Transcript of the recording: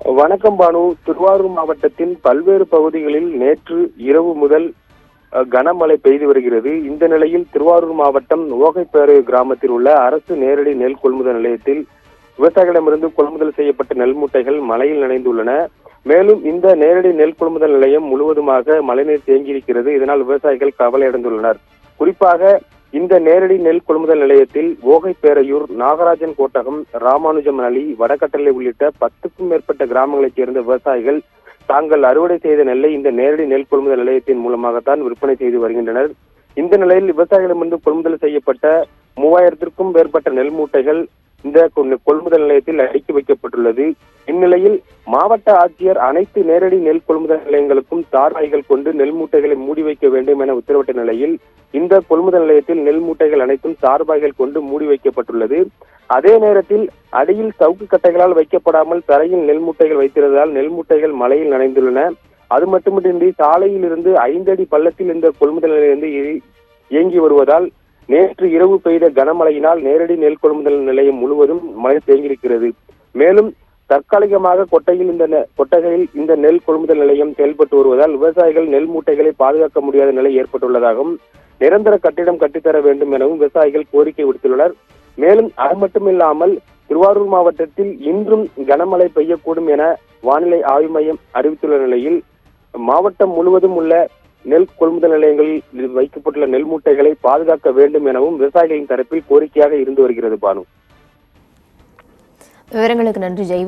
வணக்கம் பானு. திருவாரூர் மாவட்டத்தின் பல்வேறு பகுதிகளில் நேற்று இரவு முதல் கனமழை பெய்து வருகிறது. இந்த நிலையில் திருவாரூர் மாவட்டம் ஓகைப்பேறு கிராமத்தில் உள்ள அரசு நேரடி நெல் கொள்முதல் நிலையத்தில் விவசாயிகளிடமிருந்து கொள்முதல் செய்யப்பட்ட நெல் மூட்டைகள் மழையில் நனைந்துள்ளன. மேலும் இந்த நேரடி நெல் கொள்முதல் நிலையம் முழுவதுமாக மழைநீர் தேங்கியிருக்கிறது. இதனால் விவசாயிகள் கவலை அடைந்துள்ளனர். குறிப்பாக இந்த நேரடி நெல் கொள்முதல் நிலையத்தில் ஓகைப்பேரையூர், நாகராஜன் கோட்டகம், ராமானுஜம் அலி, வடகட்டளை உள்ளிட்ட 10க்கும் மேற்பட்ட கிராமங்களைச் சேர்ந்த விவசாயிகள் தாங்கள் அறுவடை செய்த நெல்லை இந்த நேரடி நெல் கொள்முதல் நிலையத்தின் மூலமாகத்தான் விற்பனை செய்து வருகின்றனர். இந்த நிலையில் விவசாயிகளிடமிருந்து கொள்முதல் செய்யப்பட்ட 3000க்கும் மேற்பட்ட நெல் மூட்டைகள் இந்த கொள்முதல் நிலையத்தில் அடுக்கி வைக்கப்பட்டுள்ளது. இந்நிலையில் மாவட்ட ஆட்சியர் அனைத்து நேரடி நெல் கொள்முதல் நிலையங்களுக்கும் தார்வாய்கள் கொண்டு நெல் மூட்டைகளை மூடி வைக்க வேண்டும் என உத்தரவிட்ட நிலையில் இந்த கொள்முதல் நிலையத்தில் நெல் மூட்டைகள் அனைத்தும் தார்வாய்கள் கொண்டு மூடி வைக்கப்பட்டுள்ளது. அதே நேரத்தில் அடியில் சவுக்கு கட்டைகளால் வைக்கப்படாமல் தரையில் நெல் மூட்டைகள் வைத்திருந்ததால் நெல் மூட்டைகள் மழையில் நனைந்துள்ளன. அது மட்டுமின்றி சாலையில் இருந்து 5 அடி பள்ளத்தில் இந்த கொள்முதல் நிலையம் இயங்கி வருவதால் நேற்று இரவு பெய்த கனமழையினால் நேரடி நெல் கொள்முதல் நிலையம் முழுவதும் மழை தேங்கியிருக்கிறது. மேலும் தற்காலிகமாக கொட்டகையில் இந்த நெல் கொள்முதல் நிலையம் செயல்பட்டு வருவதால் விவசாயிகள் நெல் மூட்டைகளை பாதுகாக்க முடியாத நிலை ஏற்பட்டுள்ளதாகவும் நிரந்தர கட்டிடம் கட்டித்தர வேண்டும் எனவும் விவசாயிகள் கோரிக்கை விடுத்துள்ளனர். மேலும் அது மட்டுமில்லாமல் திருவாரூர் மாவட்டத்தில் இன்றும் கனமழை பெய்யக்கூடும் என வானிலை ஆய்வு மையம் அறிவித்துள்ள நிலையில் மாவட்டம் முழுவதும் உள்ள நெல் கொள்முதல் நிலையங்களில் வைக்கப்பட்டுள்ள நெல் மூட்டைகளை பாதுகாக்க வேண்டும் எனவும் விவசாயிகளின் தரப்பில் கோரிக்கையாக இருந்து வருகிறது. பானு, விவரங்களுக்கு நன்றி ஜெய்வின்.